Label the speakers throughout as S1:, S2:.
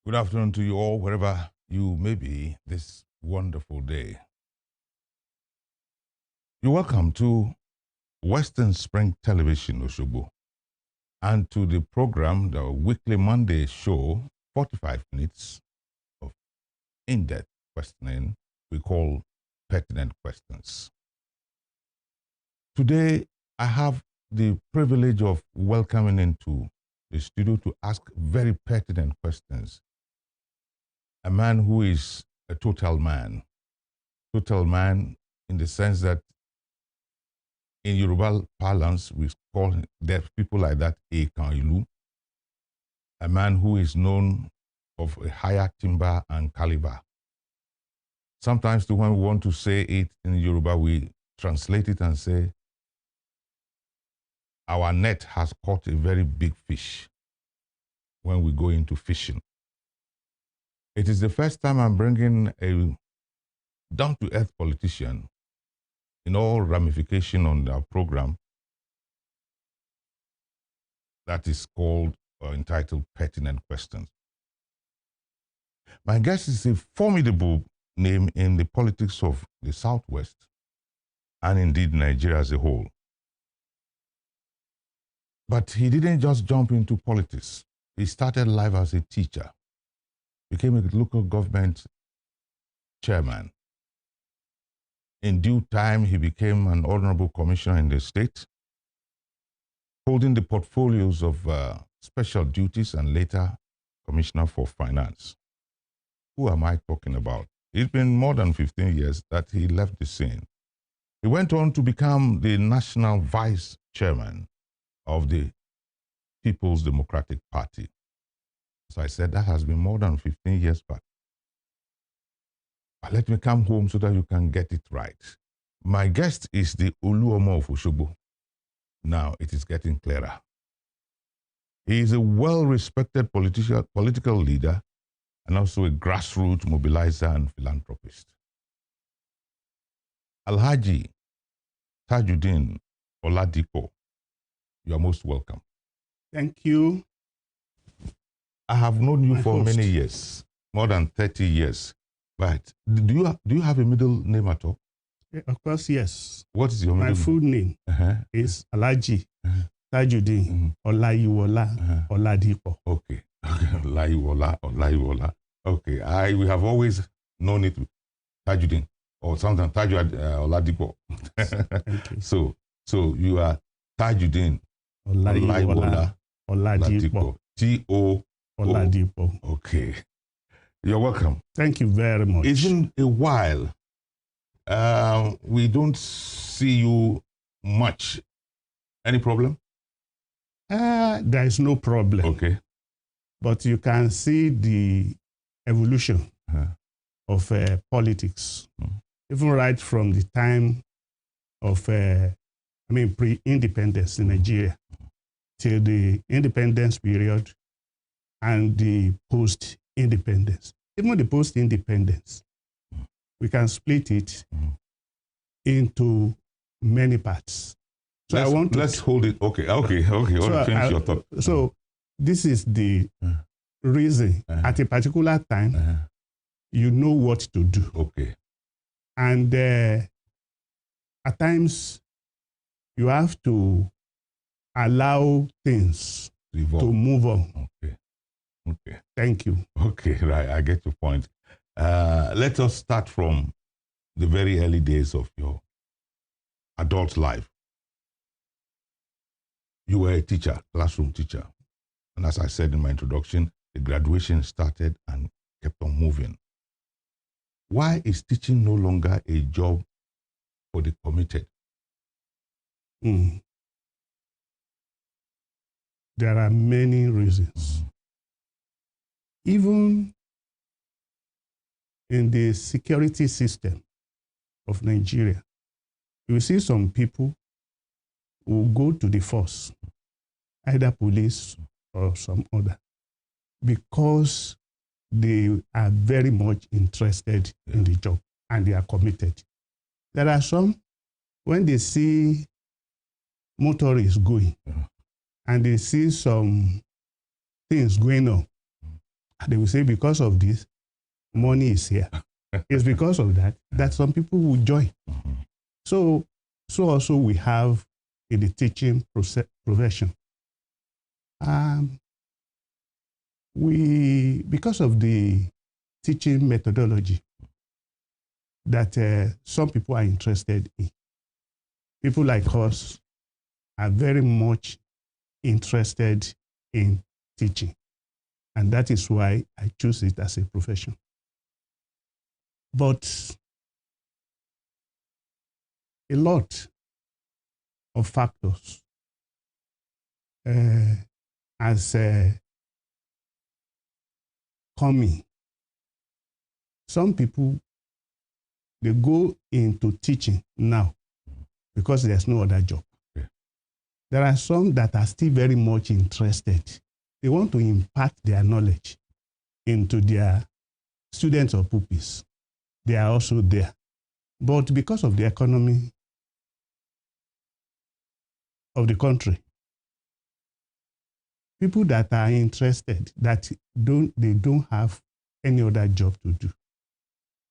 S1: Good afternoon to you all, wherever you may be this wonderful day. You're welcome to Western Spring Television, Osogbo, and to the program, the weekly Monday show, 45 minutes of in-depth questioning we call Pertinent Questions. Today, I have the privilege of welcoming into the studio to ask very pertinent questions a man who is a total man in the sense that in Yoruba parlance, we call deaf people like that a man who is known of a higher timber and caliber. Sometimes when we want to say it in Yoruba, we translate it and say, our net has caught a very big fish when we go into fishing. It is the first time I'm bringing a down-to-earth politician in all ramification on our program that is called or entitled Pertinent Questions. My guest is a formidable name in the politics of the Southwest and indeed Nigeria as a whole. But he didn't just jump into politics. He started life as a teacher, became a local government chairman. In due time, he became an honorable commissioner in the state, holding the portfolios of special duties and later commissioner for finance. Who am I talking about? It's been more than 15 years that he left the scene. He went on to become the national vice chairman of the People's Democratic Party. So I said, that has been more than 15 years back. But let me come home so that you can get it right. My guest is the Oluomo of Osogbo. Now it is getting clearer. He is a well-respected political leader and also a grassroots mobilizer and philanthropist. Alhaji Tajudeen Oladiipo, you are most welcome.
S2: Thank you.
S1: I have known you for many years, more than 30 years. But do you have a middle name at all?
S2: Yeah, of course, yes.
S1: What is your middle name?
S2: My full name is Alhaji Tajudeen Oladiipo.
S1: Okay. Olaiwola. Okay. We have always known it Tajudeen or sometimes Oladiipo.
S2: Thank you.
S1: So you are Tajudeen Olaiwola
S2: Oladiipo.
S1: T-O
S2: Oladiipo.
S1: Okay. You're welcome.
S2: Thank you very much.
S1: It's been a while. We don't see you much. Any problem?
S2: There is no problem.
S1: Okay.
S2: But you can see the evolution of politics, even right from the time of, pre-independence in Nigeria till the independence period and the post-independence. Even the post-independence, we can split it into many parts. So
S1: let's hold it. Okay. Finish your thought.
S2: So this is the reason at a particular time, you know what to do.
S1: Okay.
S2: And at times, you have to allow things to move on.
S1: Okay.
S2: Thank you.
S1: Okay, right. I get your point. Let us start from the very early days of your adult life. You were a teacher, classroom teacher. And as I said in my introduction, the graduation started and kept on moving. Why is teaching no longer a job for the committed?
S2: There are many reasons. Even in the security system of Nigeria, you see some people who go to the force, either police or some other, because they are very much interested in the job and they are committed. There are some, when they see motorists going and they see some things going on, They will say, because of this, money is here. It's because of that some people will join. So also we have in the teaching profession. Because of the teaching methodology that some people are interested in, people like us are very much interested in teaching. And that is why I choose it as a profession. But a lot of factors as coming. Some people, they go into teaching now because there's no other job. Yeah. There are some that are still very much interested. They want to impart their knowledge into their students or pupils. They are also there. But because of the economy of the country, people that are interested, they don't have any other job to do,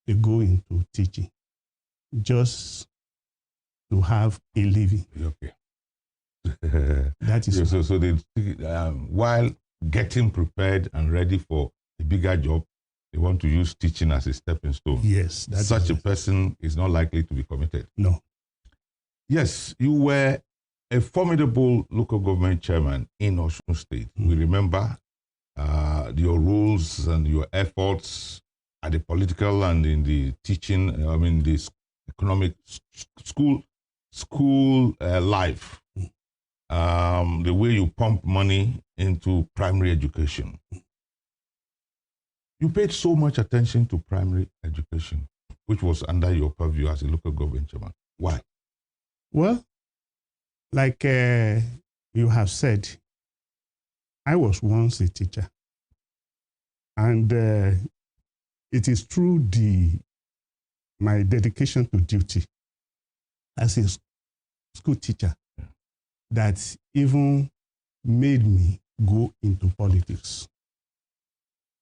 S2: they go into teaching just to have a living.
S1: Okay.
S2: That is
S1: so they while getting prepared and ready for a bigger job, they want to use teaching as a stepping stone.
S2: Yes.
S1: Such a person is not likely to be committed.
S2: No.
S1: Yes, you were a formidable local government chairman in Osun State. We remember your roles and your efforts at the political and in the teaching, the economic school life. The way you pump money into primary education. You paid so much attention to primary education, which was under your purview as a local government chairman. Why?
S2: Well, like you have said, I was once a teacher. And it is through my dedication to duty as a school teacher that even made me go into politics.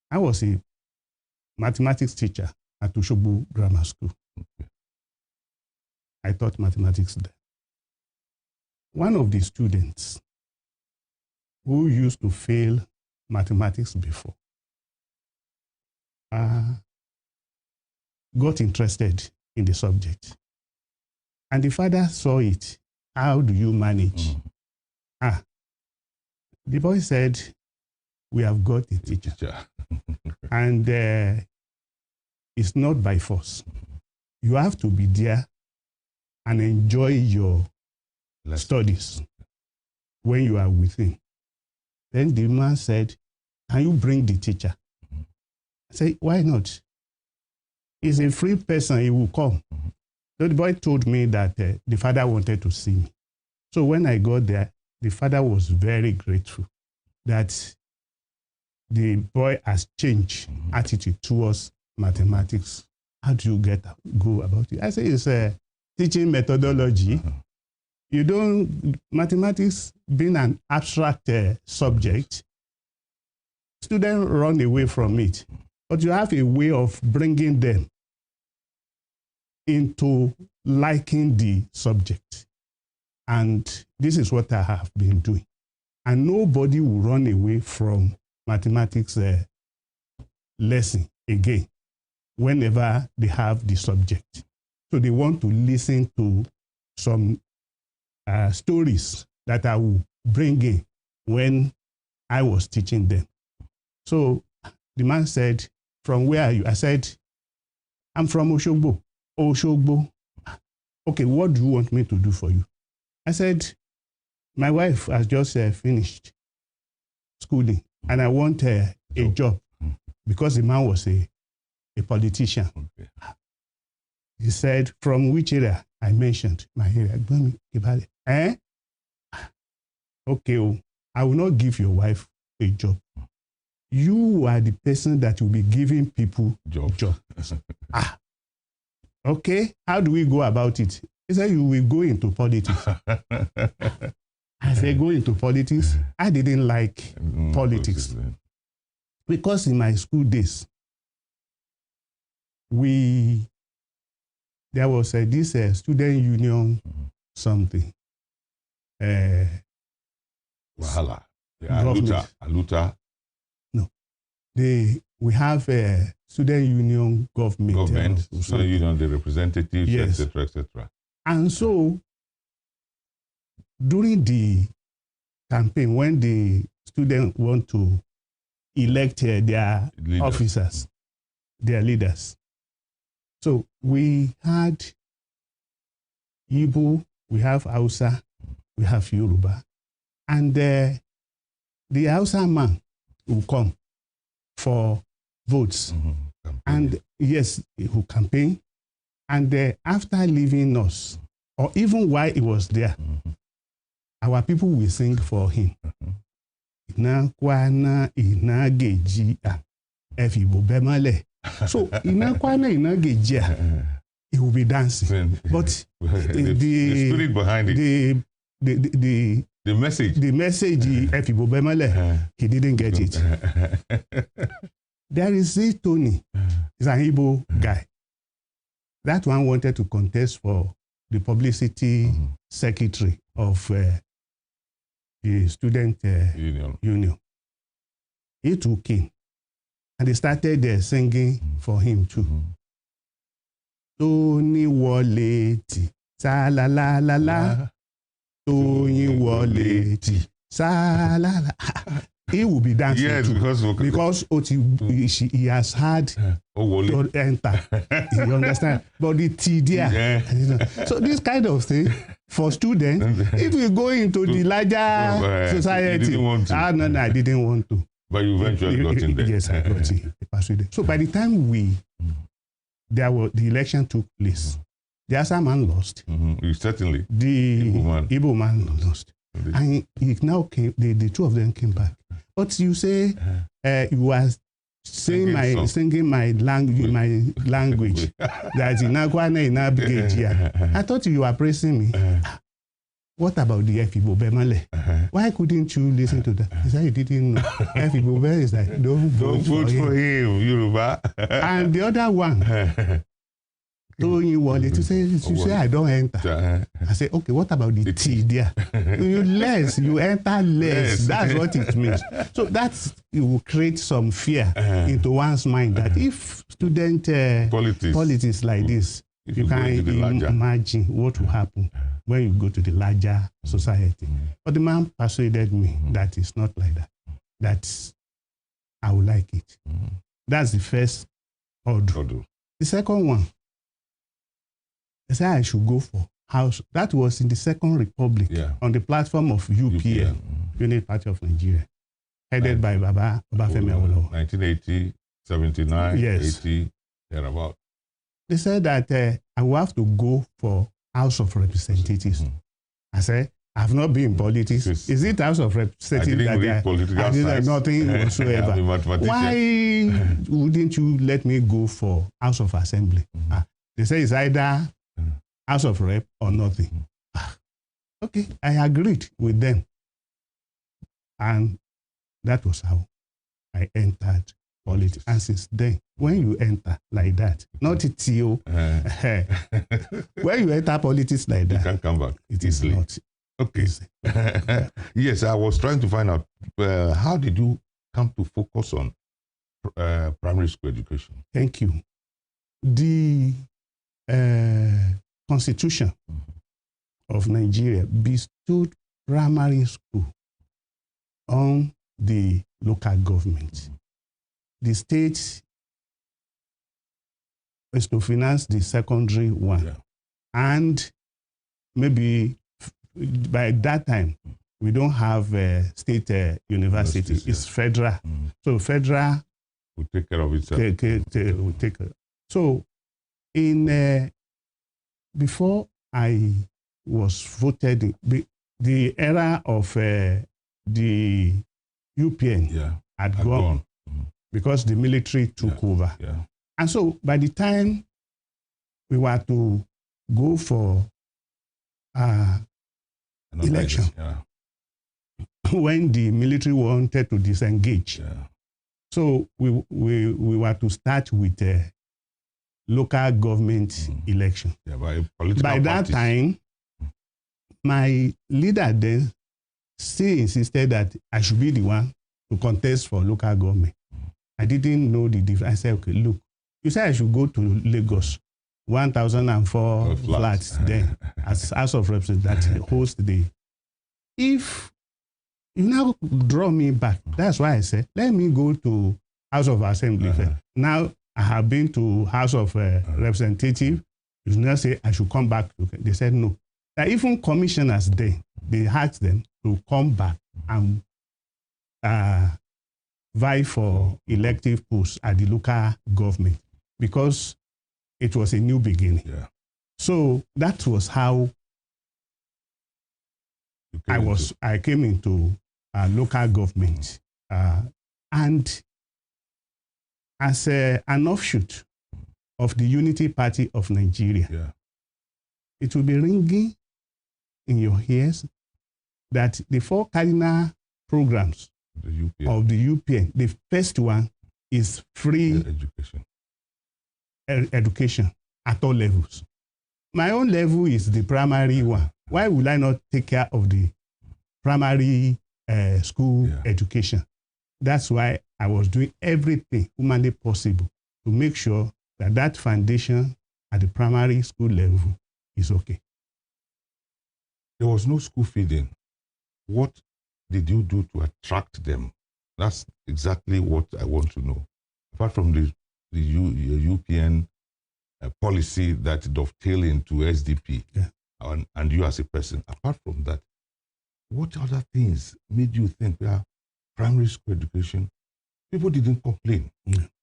S2: I was a mathematics teacher at Osogbo Grammar School. Okay. I taught mathematics there. One of the students who used to fail mathematics before got interested in the subject. And the father saw it. How do you manage? The boy said, we have got a teacher. And it's not by force. You have to be there and enjoy your studies when you are with him. Then the man said, can you bring the teacher? I said, why not? He's a free person, he will come. So the boy told me that the father wanted to see me. So when I got there, the father was very grateful that the boy has changed attitude towards mathematics. How do you go about it? I say it's a teaching methodology. You don't, mathematics being an abstract subject, students run away from it. But you have a way of bringing them into liking the subject. And this is what I have been doing. And nobody will run away from mathematics lesson again whenever they have the subject. So they want to listen to some stories that I will bring in when I was teaching them. So the man said, from where are you? I said, I'm from Osogbo. Osogbo. Okay, what do you want me to do for you? I said, my wife has just finished schooling and I want a job because the man was a politician. Okay. He said, from which area? I mentioned my area. Okay, I will not give your wife a job. You are the person that will be giving people jobs. Okay, how do we go about it? He said, you will go into politics. I said, go into politics? I didn't like politics. Because in my school days, there was this student union something.
S1: Wahala.
S2: Government.
S1: Aluta.
S2: No. We have a student union government.
S1: Student union, the representatives,
S2: yes.
S1: etc., etc.
S2: And so, during the campaign, when the students want to elect their leaders. Officers, their leaders, so we had Igbo, we have Hausa, we have Yoruba, and the Hausa man will come for votes, and yes, he will campaign, and after leaving us, or even while he was there, our people will sing for him. Inakwana inageji efibo bemale. So inakwana inageji, he will be dancing. But the
S1: spirit behind it, the message,
S2: efibo bemale, he didn't get it. There is this Tony, he's an Igbo guy. That one wanted to contest for the publicity secretary of the student union. He too came, and they started singing for him too. Tony Woleti, sa la la la la. Tony Woleti, sa la la. He will be dancing too, because he has had to enter. You understand? But the T there. So this kind of thing for students, if we go into the larger society, no, I didn't want to.
S1: But you eventually got in there.
S2: Yes, I got it. So by the time the election took place, the Asa man lost.
S1: Certainly.
S2: The Igbo man lost. And he now came, the two of them came back. But you say you were singing my language. That's in I thought you were praising me. What about the Efibo Bemale? Why couldn't you listen to that? He said he didn't know. Efibo Bemale is like, don't vote for him,
S1: Yoruba.
S2: And the other one, Tony wanted to say I don't enter. I said, okay, what about the T there? You enter less. That's what it means. So it will create some fear into one's mind that if student politics like this, you can imagine what will happen when you go to the larger society. But the man persuaded me that it's not like that. That I would like it. That's the first order. The second one, I said I should go for house. That was in the Second Republic on the platform of UPN, Unit Party of Nigeria, headed by Baba Obafemi Awolowo.
S1: 1980, 79, 80, thereabout.
S2: They said that I will have to go for House of Representatives. I said, I've not been in politics. Is it House of Representatives that I did nothing whatsoever? Why wouldn't you let me go for House of Assembly? They say it's either House of Rep or nothing. Okay, I agreed with them. And that was how I entered politics. And since then, when you enter like that, not TO, when you enter politics like that,
S1: you can't come back.
S2: It is not.
S1: Okay. Yes, I was trying to find out, how did you come to focus on primary school education?
S2: Thank you. The Constitution of Nigeria bestowed primary school on the local government. The state is to finance the secondary one. And maybe by that time, we don't have a state university. It's federal. So federal
S1: will take care of itself.
S2: So before I was voted in, the era of the UPN had gone. Because the military took over. And so by the time we were to go for election, when the military wanted to disengage, So we were to start with a local government election.
S1: Yeah, by
S2: that time, my leader then still insisted that I should be the one to contest for local government. I didn't know the difference. I said, okay, look, you said I should go to Lagos, 1,004 flats then as House of Representatives that host the. If you now draw me back, that's why I said, let me go to House of Assembly. Now I have been to House of Representatives. You now say I should come back. They said no. That even commissioners there, they asked them to come back and vie for elective posts at the local government because it was a new beginning.
S1: Yeah.
S2: So that was how I came into local government, and as an offshoot of the Unity Party of Nigeria, it will be ringing in your ears that the 4 cardinal programs of the UPN, the first one is free education at all levels. My own level is the primary one. Why will I not take care of the primary school education? That's why I was doing everything humanly possible to make sure that that foundation at the primary school level is okay.
S1: There was no school feeding. What did you do to attract them? That's exactly what I want to know. Apart from the UPN policy that dovetail into SDP, and you as a person, apart from that, what other things made you think, primary school education, people didn't complain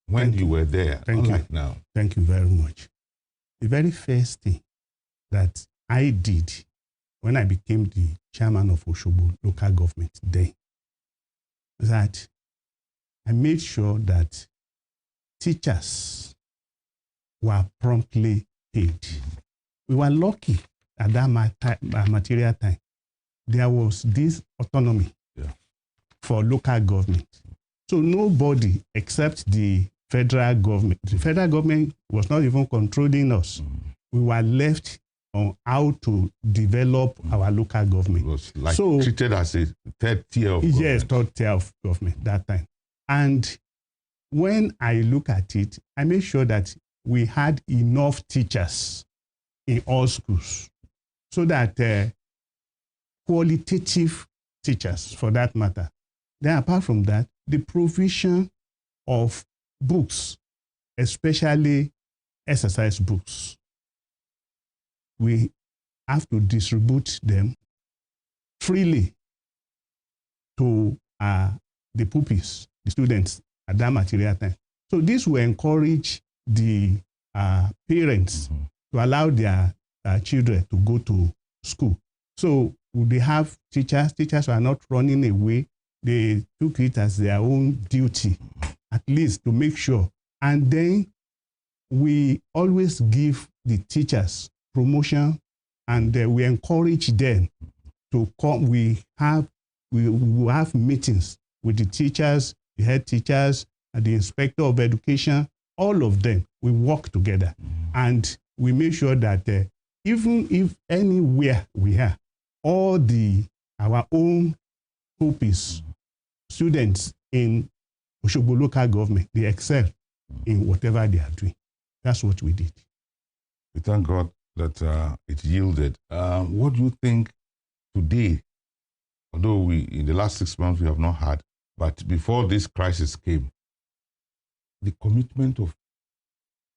S1: when you were there, unlike now?
S2: Thank you very much. The very first thing that I did when I became the chairman of Osogbo local government then, that I made sure that teachers were promptly paid. We were lucky at that material time. There was this autonomy for local government. So nobody except the federal government. The federal government was not even controlling us. We were left on how to develop our local government.
S1: It was like treated as a third tier of government.
S2: Yes, third tier of government that time. And when I look at it, I made sure that we had enough teachers in all schools so that qualitative teachers, for that matter. Then apart from that, the provision of books, especially exercise books, we have to distribute them freely to the pupils, the students at that material time. So this will encourage the parents to allow their children to go to school. So they have teachers. Teachers are not running away. They took it as their own duty, at least to make sure. And then we always give the teachers promotion, and we encourage them to come. We will have meetings with the teachers, the head teachers, and the inspector of education. All of them, we work together, and we make sure that even if anywhere we are, all our own pupils, students in Osogbo local government, they excel in whatever they are doing. That's what we did.
S1: We thank God that it yielded. What do you think today, although in the last 6 months we have not had, but before this crisis came, the commitment of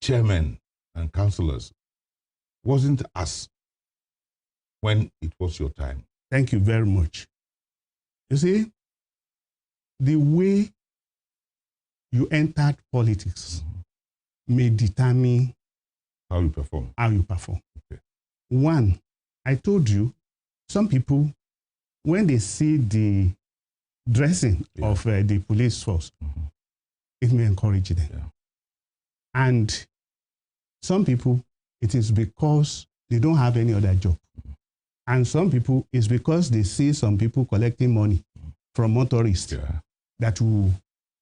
S1: chairmen and councillors wasn't as when it was your time?
S2: Thank you very much. You see, the way you entered politics may determine
S1: how you perform.
S2: Okay. One, I told you, some people, when they see the dressing of the police force, it may encourage them.
S1: Yeah.
S2: And some people, it is because they don't have any other job. And some people, it's because they see some people collecting money from motorists that will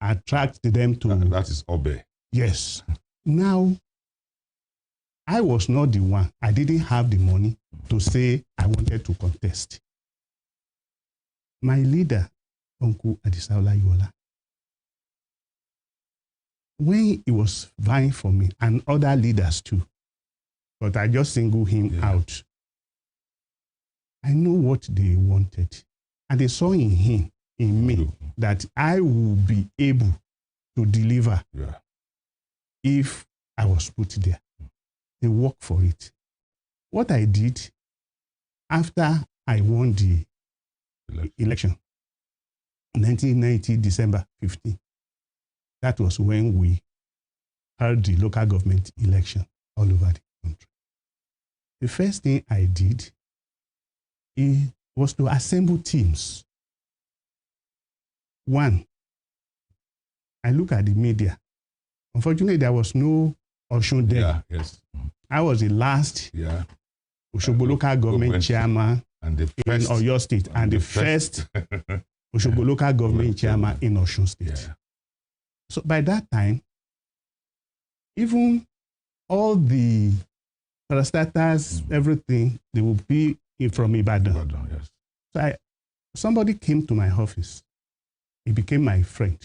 S2: attract them to...
S1: That is Obe.
S2: Yes. Now, I was not the one. I didn't have the money to say I wanted to contest. My leader, Uncle Adisa Olayiwola, when he was vying for me, and other leaders too, but I just singled him out. I know what they wanted. And they saw in him, in me, that I would be able to deliver if I was put there. They worked for it. What I did after I won the election, 1990, December 15, that was when we held the local government election all over the country. The first thing I did was to assemble teams. One, I look at the media. Unfortunately, there was no Osun then.
S1: Yeah, yes.
S2: I was the last Osogbo local government chairman
S1: and the first,
S2: in Oyo State and the first Osogbo local government chairman in Osun State.
S1: Yeah.
S2: So by that time, even all the parastatals, everything, they would be from Ibadan.
S1: Yes.
S2: So somebody came to my office. He became my friend.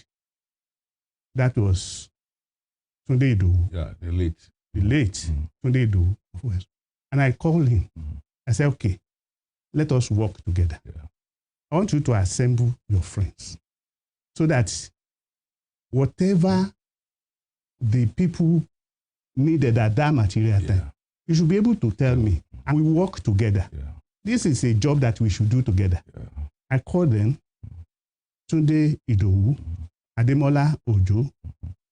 S2: That was Tunde Idowu.
S1: Yeah, the late.
S2: The late Tunde Idowu. And I called him. I said, okay, let us work together.
S1: Yeah.
S2: I want you to assemble your friends so that whatever the people needed at that material time, you should be able to tell me, and we work together.
S1: Yeah.
S2: This is a job that we should do together. Yeah. I called them Tunde Idowu, Ademola Ojo,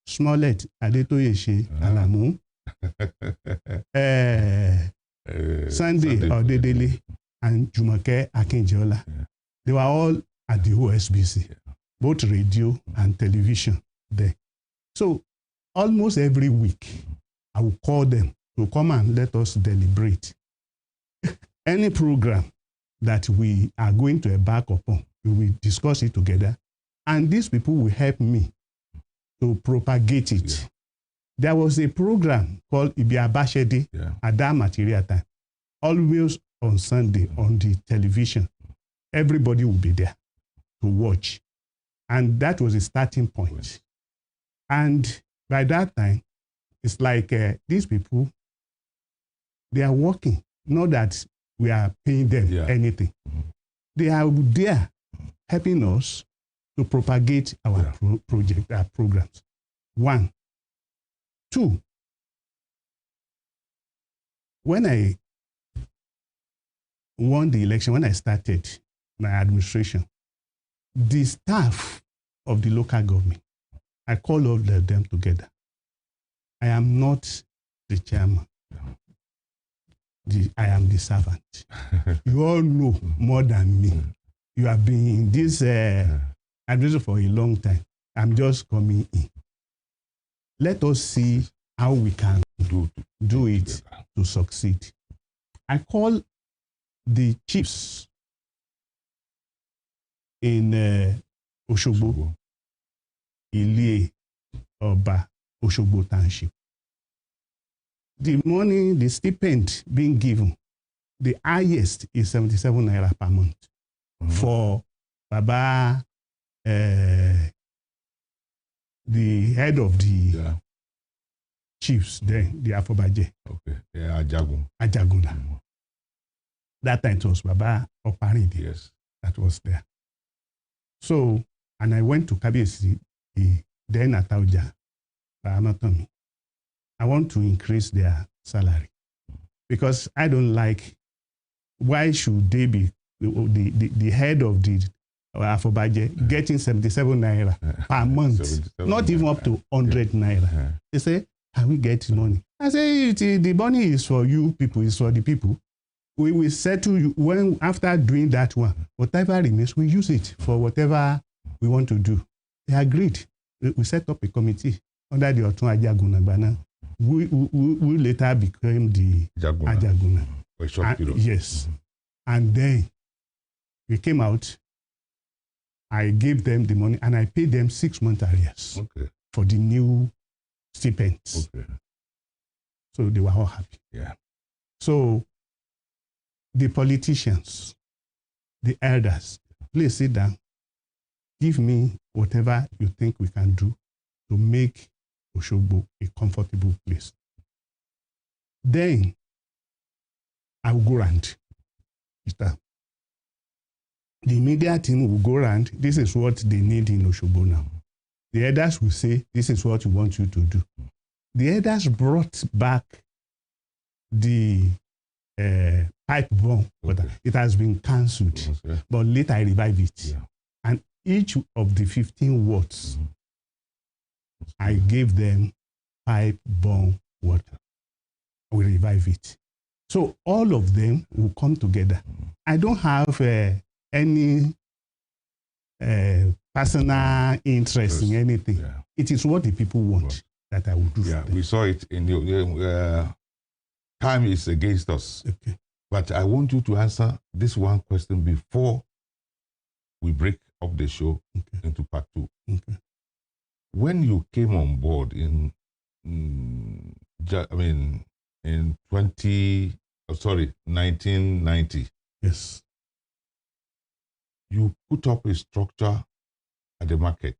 S2: Smollett Adetoyeshe Alamu, Sunday Odedele, and Jumoke Akinjeola. Yeah. They were all at the OSBC, both radio and television there. So almost every week, I will call them to come and let us deliberate. Any program that we are going to embark upon, we will discuss it together. And these people will help me to propagate it. Yeah. There was a program called Ibiabashede at that material time. Always on Sunday on the television. Everybody will be there to watch. And that was a starting point. And by that time, it's like these people, they are working. Not that we are paying them anything. They are there helping us to propagate our project, our programs. 1. 2, when I won the election, when I started my administration, the staff of the local government, I called all of them together. I am not the chairman. I am the servant. You all know more than me. You have been in this administration for a long time. I'm just coming in. Let us see how we can do it to succeed. I call the chiefs in Osogbo, Ilie, Oba, Osogbo Township. The money, the stipend being given, the highest is 77 naira per month for Baba, the head of the chiefs, then the Afobaje.
S1: Okay. Yeah,
S2: Ajagunda. That time it was Baba Oparidi.
S1: Yes.
S2: That was there. So, and I went to Kabiyesi, then Atauja, by anatomy. I want to increase their salary because I don't like, why should they be the head of the Afobaje getting 77 naira per month, not even up to 100 naira. They say, can we get money? I say, the money is for you people, it's for the people. We will settle you when after doing that one, whatever remains, we use it for whatever we want to do. They agreed. We set up a committee under the Otun Ajagunna. We later became the Ajaguna.
S1: For a short period.
S2: Yes. And then we came out I gave them the money and I paid them 6 months arrears for the new stipends. So they were all happy.
S1: Yeah.
S2: So the politicians, the elders, please sit down. Give me whatever you think we can do to make Osogbo a comfortable place. Then I will go around. The media team will go around. This is what they need in Osogbo now. The elders will say, this is what we want you to do. The elders brought back the pipe bomb. It has been cancelled. But later I revived it. Yeah. And each of the 15 wards, I gave them pipe bomb water. We revive it. So all of them will come together. I don't have any personal interest in anything. Yeah. It is what the people want that I will do.
S1: Yeah, we saw it in the time is against us. Okay. But I want you to answer this one question before we break up the show into part 2. Okay. When you came on board in 1990.
S2: Yes.
S1: You put up a structure at the market,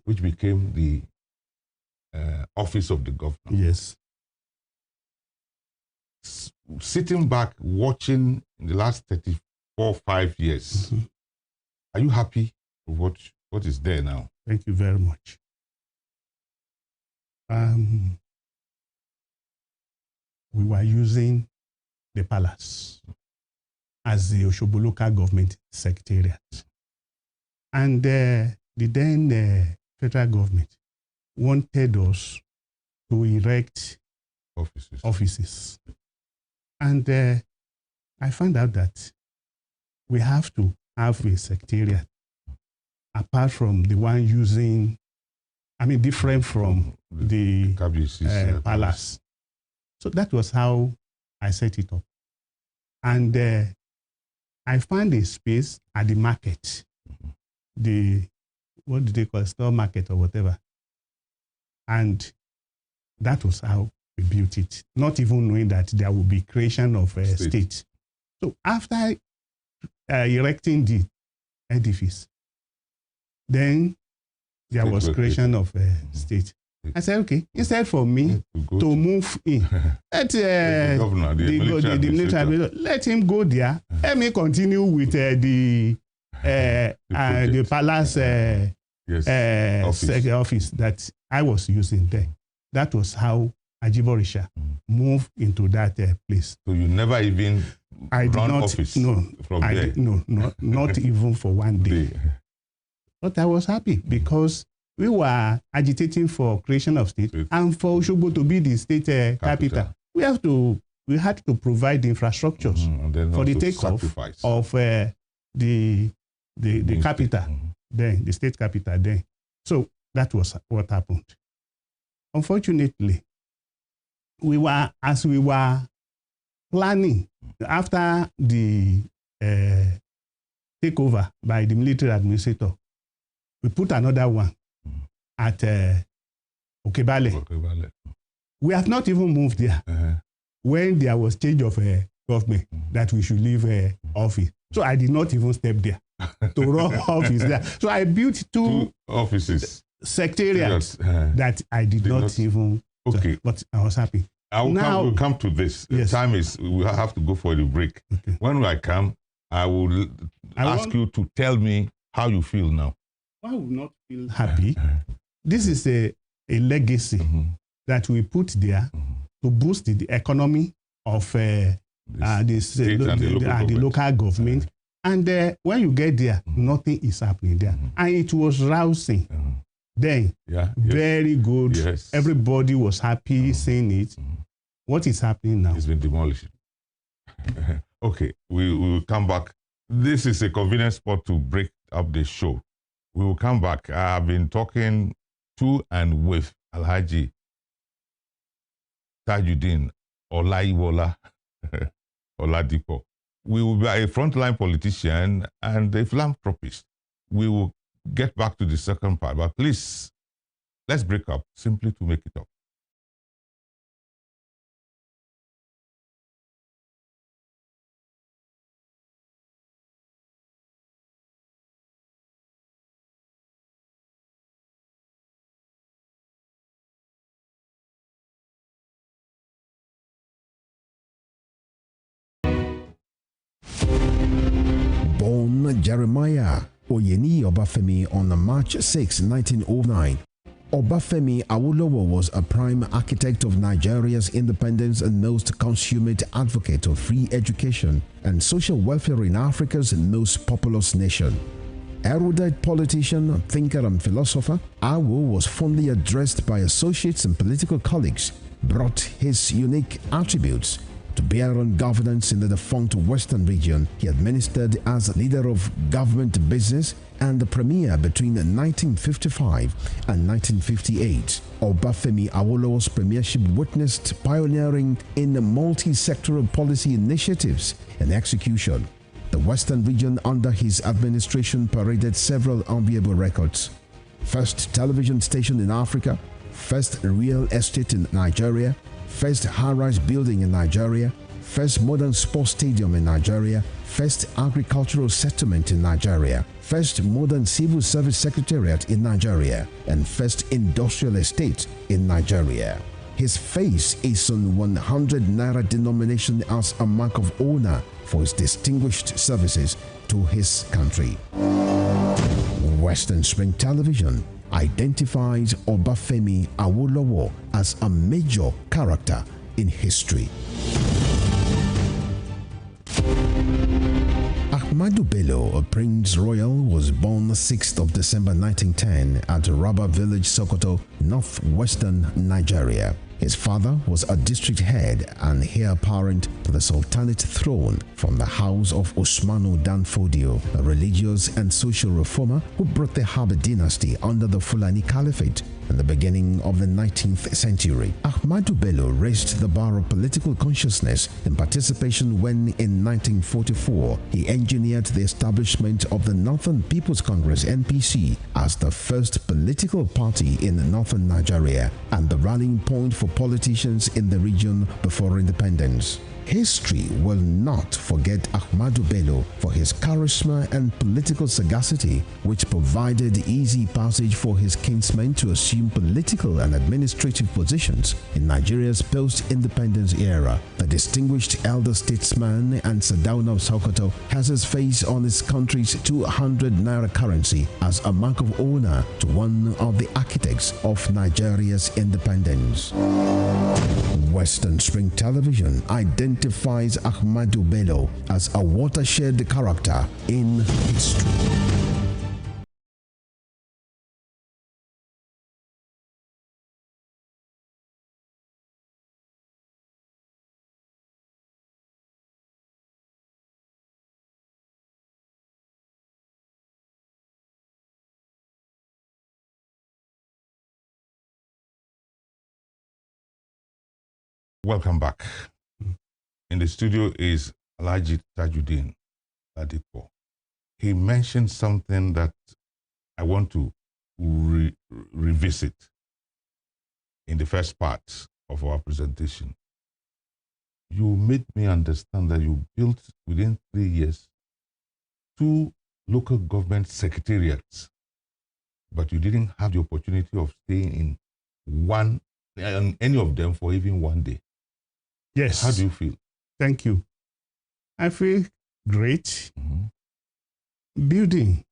S1: which became the office of the governor.
S2: Yes.
S1: Sitting back, watching in the last 5 years, are you happy with what is there now?
S2: Thank you very much. We were using the palace as the Osogbo local government secretariat. And the then federal government wanted us to erect offices. And I found out that we have to have a secretariat apart from the one using, different from the palace. So that was how I set it up. And I found a space at the market, what do they call it, store market or whatever. And that was how we built it, not even knowing that there would be creation of a state. So after erecting the edifice, then there was creation of a state. I said, okay, instead for me to move in, let the military, let him go there. Let me continue with the palace office that I was using then. That was how Ajiborisha moved into that place.
S1: So you never even run office?
S2: No, not even for one day. But I was happy because we were agitating for creation of state and for Osogbo to be the state capital. We had to provide the infrastructures for the takeoff of the capital, then the state capital then. So that was what happened. Unfortunately, as we were planning after the takeover by the military administrator, we put another one at Okebale. We have not even moved there when there was change of government that we should leave office. So I did not even step there to run office there. So I built two
S1: offices,
S2: secretariats that I did not even.
S1: Okay,
S2: but I was happy.
S1: We'll come to this. Yes. The time is, we have to go for the break. Okay. When I come, I will ask you to tell me how you feel now.
S2: I will not feel happy. This is a legacy that we put there to boost the economy of the local government. And when you get there, nothing is happening there. And it was rousing. Then, very good. Yes. Everybody was happy seeing it. What is happening now?
S1: It's been demolished. Okay, we will come back. This is a convenient spot to break up the show. We will come back. I have been talking to and with Alhaji Tajudeen Oladiipo. We will be a frontline politician and a philanthropist. We will get back to the second part, but please, let's break up simply to make it up.
S3: Born Jeremiah Oyeni Obafemi on March 6, 1909, Obafemi Awolowo was a prime architect of Nigeria's independence and most consummate advocate of free education and social welfare in Africa's most populous nation. Erudite politician, thinker and philosopher, Awo was fondly addressed by associates and political colleagues, brought his unique attributes to bear on governance in the defunct Western region. He administered as leader of government business and the premier between 1955 and 1958. Obafemi Awolowo's premiership witnessed pioneering in multi-sectoral policy initiatives and execution. The Western region under his administration paraded several enviable records. First television station in Africa, first real estate in Nigeria, first high-rise building in Nigeria, first modern sports stadium in Nigeria, first agricultural settlement in Nigeria, first modern civil service secretariat in Nigeria, and first industrial estate in Nigeria. His face is on 100 naira denomination as a mark of honor for his distinguished services to his country. Western Spring Television identifies Obafemi Awolowo as a major character in history. Ahmadu Bello, a Prince Royal, was born 6th of December 1910 at Raba Village, Sokoto, northwestern Nigeria. His father was a district head and heir apparent to the Sultanate throne from the house of Usmanu Danfodio, a religious and social reformer who brought the Habib dynasty under the Fulani Caliphate in the beginning of the 19th century. Ahmadu Bello raised the bar of political consciousness and participation when, in 1944, he engineered the establishment of the Northern People's Congress (NPC) as the first political party in northern Nigeria and the rallying point for politicians in the region before independence. History will not forget Ahmadu Bello for his charisma and political sagacity, which provided easy passage for his kinsmen to assume political and administrative positions in Nigeria's post-independence era. The distinguished elder statesman and Sardauna of Sokoto has his face on his country's 200 naira currency as a mark of honor to one of the architects of Nigeria's independence. Western Spring Television identifies Ahmadu Bello as a watershed character in history.
S1: Welcome back. In the studio is Alhaji Tajudeen Oladiipo. He mentioned something that I want to revisit in the first part of our presentation. You made me understand that you built within 3 years 2 local government secretariats, but you didn't have the opportunity of staying in any of them for even one day.
S2: Yes.
S1: How do you feel?
S2: Thank you. I feel great. Building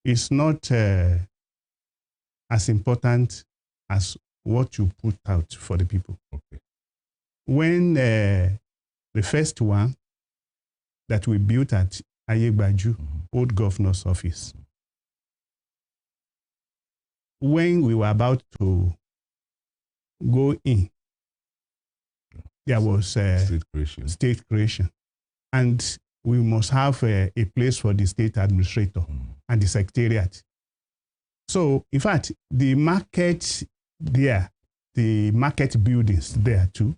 S2: is not as important as what you put out for the people.
S1: Okay.
S2: When the first one that we built at Ayegbaju, old governor's office, when we were about to go in, there was state creation. And we must have a place for the state administrator and the secretariat. So, in fact, the market there, the market buildings there too,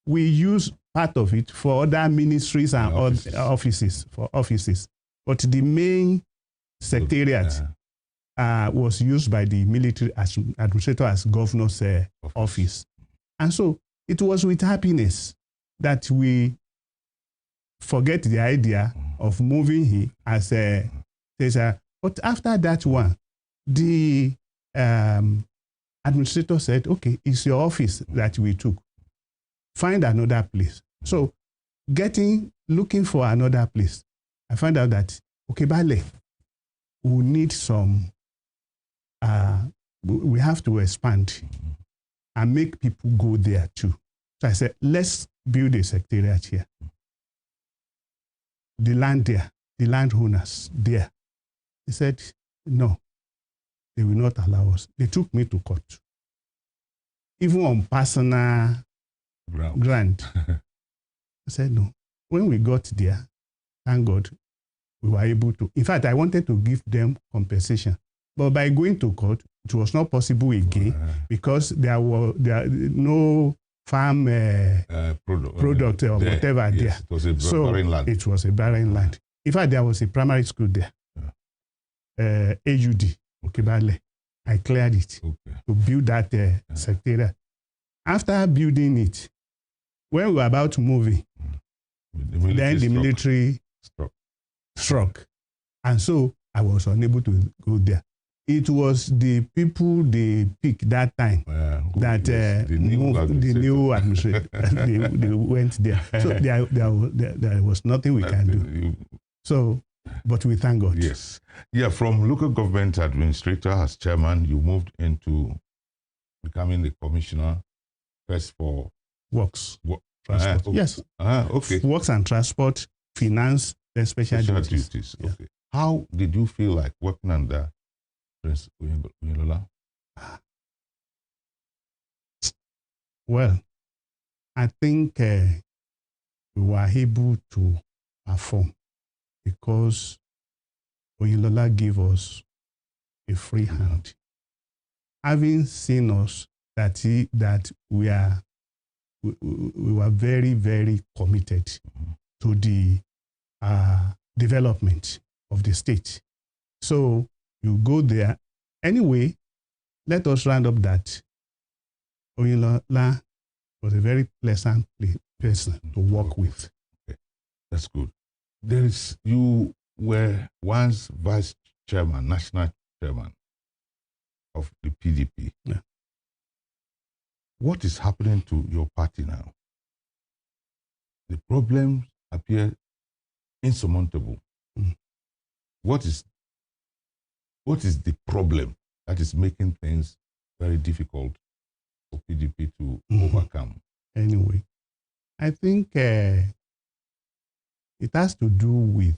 S2: we use part of it for other ministries and offices. But the main secretariat was used by the military administrator as governor's office. And so it was with happiness that we forget the idea of moving here as a teacher. But after that one, the administrator said, okay, it's your office that we took. Find another place. So looking for another place, I found out that, okay, Bale, we need some, we have to expand and make people go there too. So I said, let's build a secretariat here. The land there, the landowners there. He said, no, they will not allow us. They took me to court. Even on personal ground. I said, no. When we got there, thank God, we were able to. In fact, I wanted to give them compensation. But by going to court, it was not possible again because there were no farm product or whatever there.
S1: It was a barren land.
S2: It was a barren land. In fact, there was a primary school there. AUD, Okebale. I cleared it to build that secretariat. After building it, when we were about to move in, then the military struck. And so I was unable to go there. It was the people they picked that time that the new administration, they went there. So there was nothing we can do. So, but we thank God.
S1: Yes. Yeah, from local government administrator as chairman, you moved into becoming the commissioner first for
S2: works. Transport. Yes.
S1: Okay.
S2: Works and transport, finance, then special duties.
S1: Yeah. Okay. How did you feel like working under Prince Oyinlola?
S2: Well, I think we were able to perform because Oyinlola gave us a free hand. Having seen us that we were very, very committed to the development of the state. So you go there. Anyway, let us round up that Oyinlola was a very pleasant person to work with.
S1: Okay. That's good. You were once vice chairman, national chairman of the PDP.
S2: Yeah.
S1: What is happening to your party now? The problems appear insurmountable. What is the problem that is making things very difficult for PDP to overcome?
S2: Anyway, I think it has to do with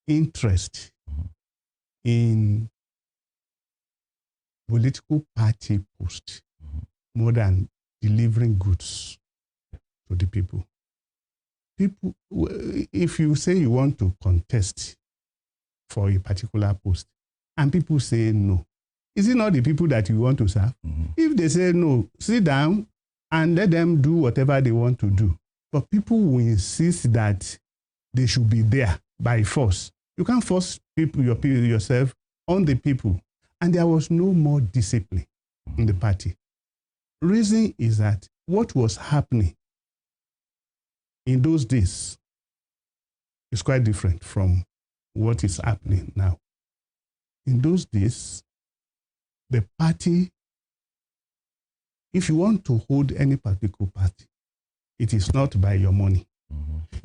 S2: interest in political party post more than delivering goods to the people. People, if you say you want to contest for a particular post and people say no, is it not the people that you want to serve? If they say no, sit down and let them do whatever they want to do. But people will insist that they should be there by force. You can't force yourself on the people. And there was no more discipline in the party. Reason is that what was happening in those days is quite different from what is happening now. In those days, the party, if you want to hold any particular party, it is not by your money.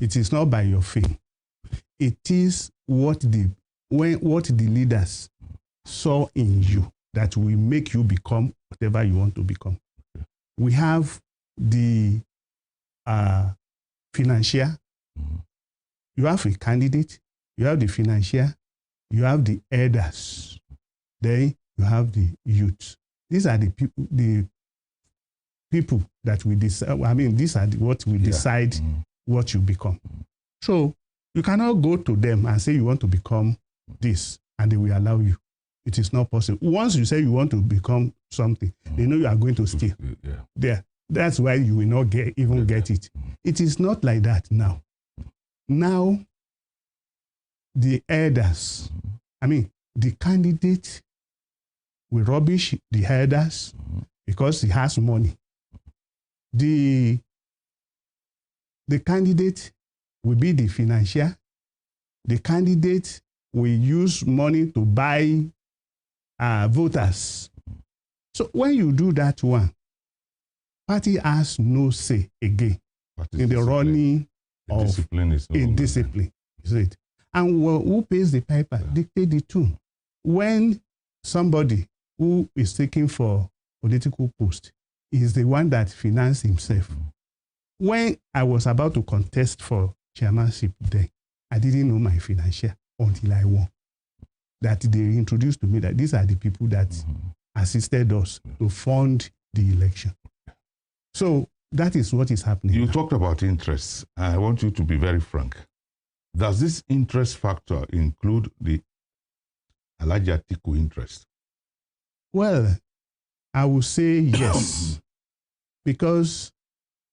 S2: It is not by your fame. It is what the leaders saw in you that will make you become whatever you want to become. We have the financier. You have a candidate. You have the financier. You have the elders. Then you have the youth. These are the people that we decide. I mean, these are what we decide what you become. So you cannot go to them and say you want to become this, and they will allow you. It is not possible. Once you say you want to become something, they know you are going to steal. There. That's why you will not get it. It is not like that now. Now, the elders, I mean, the candidate will rubbish the elders because he has money. The candidate will be the financier. The candidate will use money to buy voters. So when you do that one, party has no say again in the running of
S1: discipline. Is no
S2: discipline. Is it? And who pays the piper? Dictate the tune. When somebody who is taking for political post is the one that finances himself. When I was about to contest for chairmanship then, I didn't know my financial until I won. That they introduced to me that these are the people that assisted us to fund the election. So that is what is happening.
S1: You
S2: now.
S1: talked about interests. I want you to be very frank. Does this interest factor include the Alhaji Atiku interest?
S2: Well, I would say yes. Because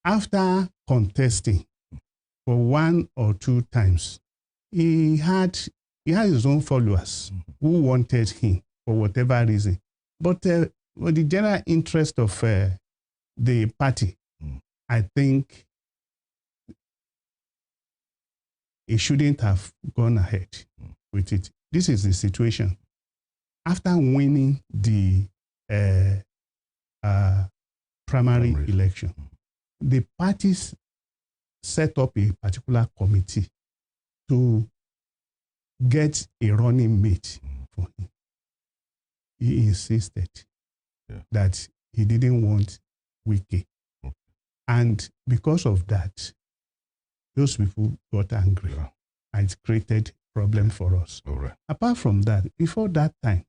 S2: after contesting for 1 or 2 times, he had his own followers who wanted him for whatever reason. But for the general interest of the party, I think he shouldn't have gone ahead with it. This is the situation. After winning the primary election, the parties set up a particular committee to get a running mate for him. He insisted that he didn't want Wike. And because of that, those people got angry and it created problem for us.
S1: All right.
S2: Apart from that, before that time,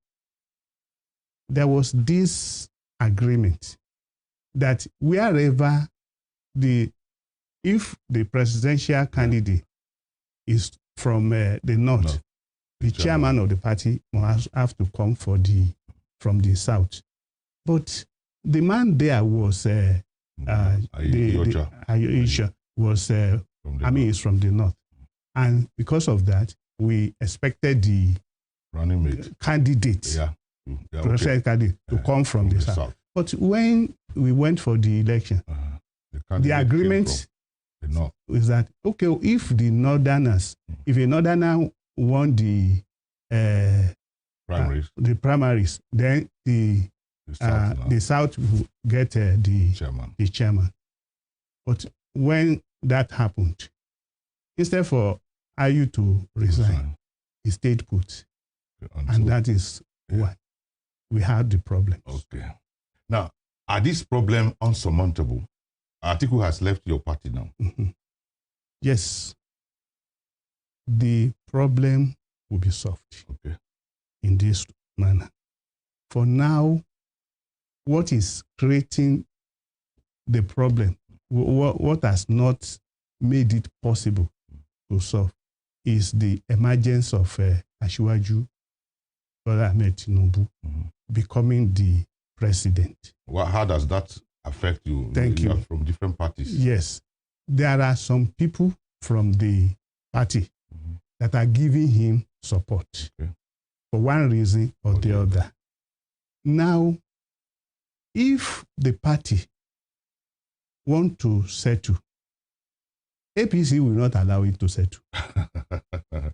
S2: there was this agreement that wherever if the presidential candidate is from the north, the chairman of the party must have to come from the south. But the man there was Aisha was is from the north, and because of that, we expected the
S1: running mate
S2: candidate, candidate to come from the south. But when we went for the election, the agreement is that if the northerners, if a northerner won the primaries, then the south will get the chairman. But when that happened, instead for Ayu to resign, he stayed put. And that is why we had the problems.
S1: Okay. Now, are these problems unsurmountable? Atiku has left your party now.
S2: Yes. The problem will be solved in this manner. For now, what is creating the problem, what has not made it possible to solve, is the emergence of Asiwaju Bola Ahmed Tinubu becoming the president.
S1: Well, how does that affect you?
S2: Thank you.
S1: Are from different parties.
S2: Yes. There are some people from the party that are giving him support for one reason or the other. Now, if the party want to settle, APC will not allow it to settle.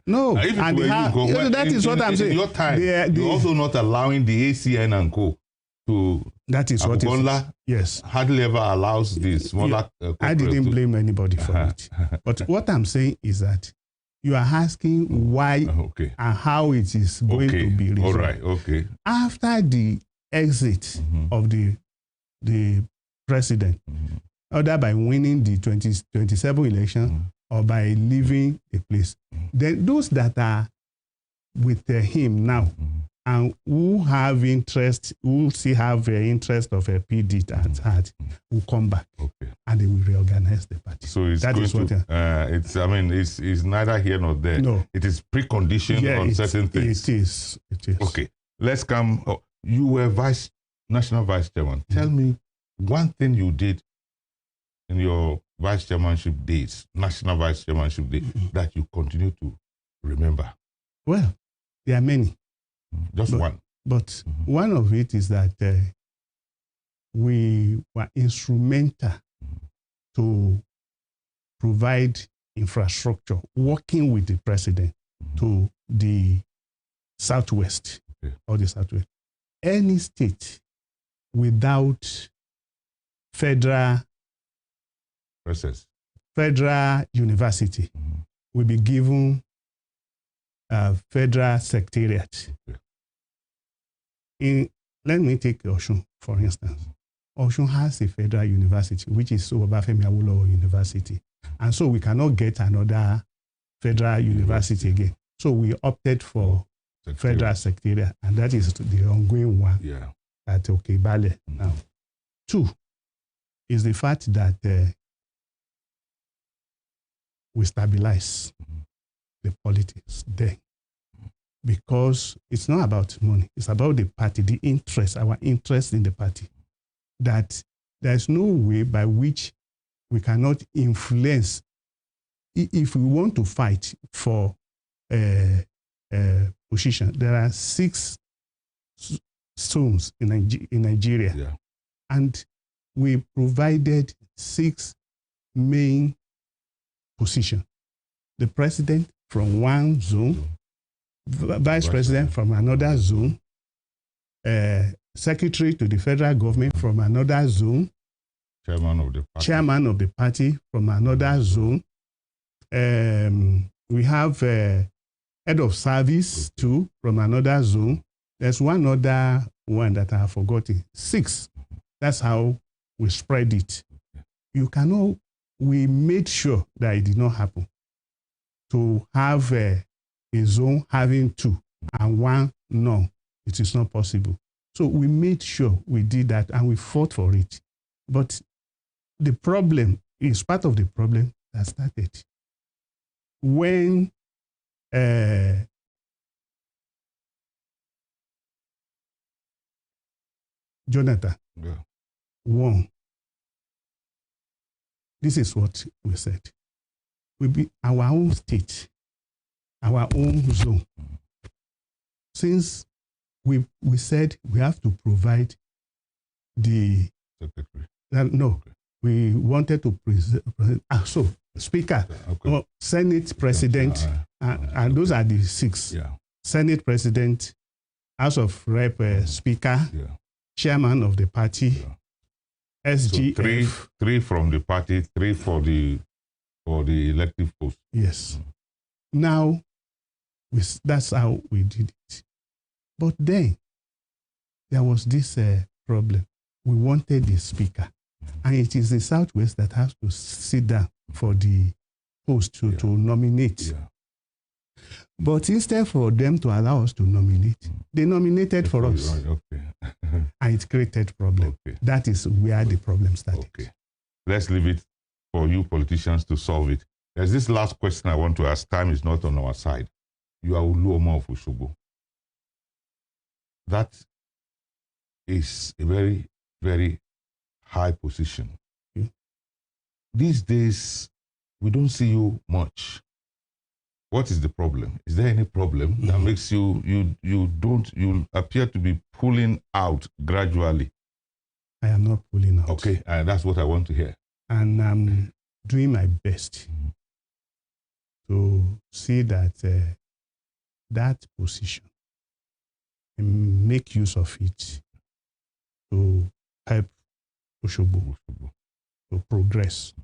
S2: No, and that is what I'm saying.
S1: In your time, you're also not allowing the ACN and Co. to.
S2: That is what is. Yes.
S1: Hardly ever allows this.
S2: I didn't blame anybody for it. But what I'm saying is that you are asking why and how it is going to be resolved.
S1: All right. Okay.
S2: After the exit of the president, either by winning the 2027 election or by leaving the place, then those that are with him now and who have interest, who still have interest of a PD at heart, will come back and they will reorganize the party.
S1: So it's it's neither here nor there.
S2: No,
S1: it is preconditioned on certain things.
S2: It is.
S1: Okay, let's come. You were national vice chairman. Tell me one thing you did in your vice chairmanship days, national vice chairmanship days, that you continue to remember.
S2: Well, there are many.
S1: Just one.
S2: But one of it is that we were instrumental to provide infrastructure, working with the president to the Southwest or the Southwest. Any state without federal university will be given a federal secretariat. Let me take Osun, for instance. Osun has a federal university, which is Obafemi Awolowo University. And so we cannot get another federal university again. So we opted for federal secretariat, and that is the ongoing one at Okebale now. 2 is the fact that we stabilize the politics there. Because it's not about money, it's about the party, the interest, our interest in the party. That there's no way by which we cannot influence. If we want to fight for a position, there are 6 zones in Nigeria. And we provided 6 main positions. The president from one zone, vice president from another zone, secretary to the federal government from another zone, chairman of the party from another zone. We have head of service too from another zone. There's one other one that I have forgotten. 6. That's how we spread it. We made sure that it did not happen. To have a zone having 2 and 1 no, it is not possible. So we made sure we did that and we fought for it. But the problem is part of the problem that started when Jonathan won. This is what we said. We be our own state, our own zone. Since we said we have to provide the secretary. We wanted to present Speaker, Senate President, and those are the 6. Senate President, House of Rep Speaker, Chairman of the party, SGF.
S1: So 3 from the party, 3 for the elective post.
S2: Yes. Now, that's how we did it. But then, there was this problem. We wanted the speaker. And it is the Southwest that has to sit down for the post to nominate. But instead for them to allow us to nominate, they nominated for us. And it created problem. That is where the problem started.
S1: Let's leave it for you politicians to solve it. There's this last question I want to ask. Time is not on our side. You are Oluomo of Osogbo. That is a very, very high position. These days, we don't see you much. What is the problem? Is there any problem that makes you appear to be pulling out gradually?
S2: I am not pulling out.
S1: Okay, and that's what I want to hear.
S2: And I'm doing my best to see that that position and make use of it to help Osogbo to progress.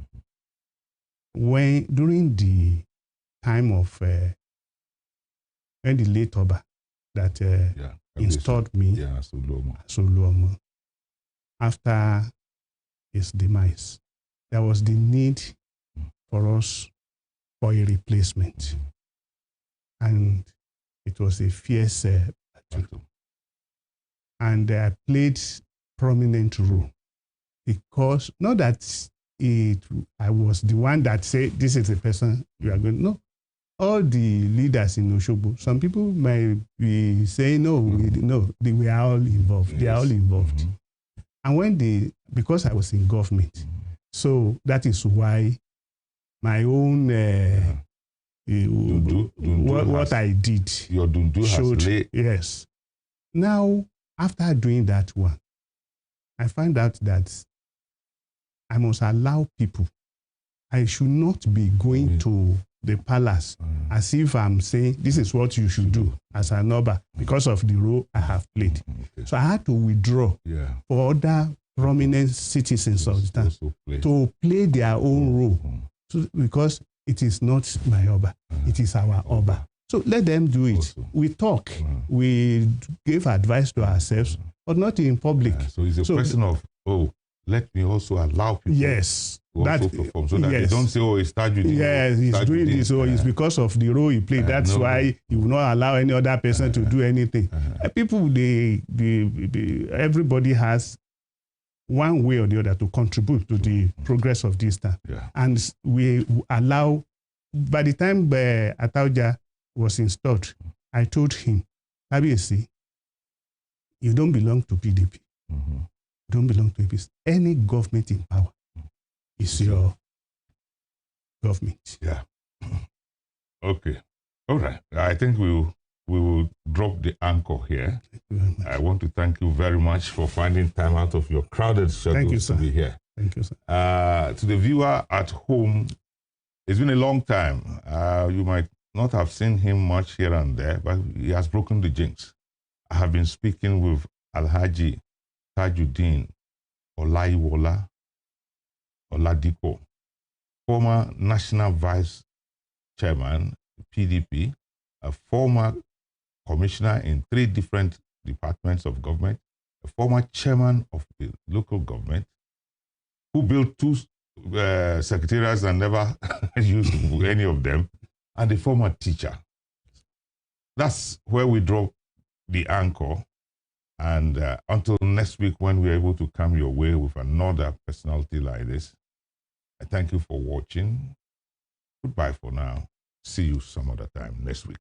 S2: During the time of when the late Oba that installed me as Oluomo, after his demise, there was the need for us for a replacement. And it was a fierce battle. And I played prominent role because not that I was the one that said, this is the person you are going to know. All the leaders in Osogbo, some people might be saying, no, they were all involved. Yes. They are all involved. And because I was in government, so that is why my own what I did.
S1: Your dundu
S2: Showed,
S1: has laid.
S2: yes. Now, after doing that one, I find out that I must allow people. I should not be going to the palace as if I'm saying this is what you should do as an Oba because of the role I have played.
S1: Okay.
S2: So I had to withdraw for other prominent citizens of the town to play their own role because it is not my Oba, it is our Oba. So let them do it. We talk, we give advice to ourselves, but not in public.
S1: So it's a question of, let me also allow people to also perform so that they don't say, it's Tajudeen.
S2: Yes, he's doing this, so it's because of the role he played. That's why he will not allow any other person to do anything. People, everybody has one way or the other to contribute to the progress of this town. And we allow, by the time Atauja was installed, I told him, Abiyesi, you don't belong to PDP. Don't belong to APC. Any government in power is your government.
S1: Yeah. Okay. All right. I think we will drop the anchor here. I want to thank you very much for finding time out of your crowded schedule to be here.
S2: Thank you, sir.
S1: To the viewer at home, it's been a long time. You might not have seen him much here and there, but he has broken the jinx. I have been speaking with Alhaji Tajudeen Oladiipo, former National Vice Chairman, PDP, a former commissioner in 3 different departments of government, a former chairman of the local government, who built 2 secretariats and never used any of them, and a former teacher. That's where we drop the anchor. And until next week, when we're able to come your way with another personality like this, I thank you for watching. Goodbye for now. See you some other time next week.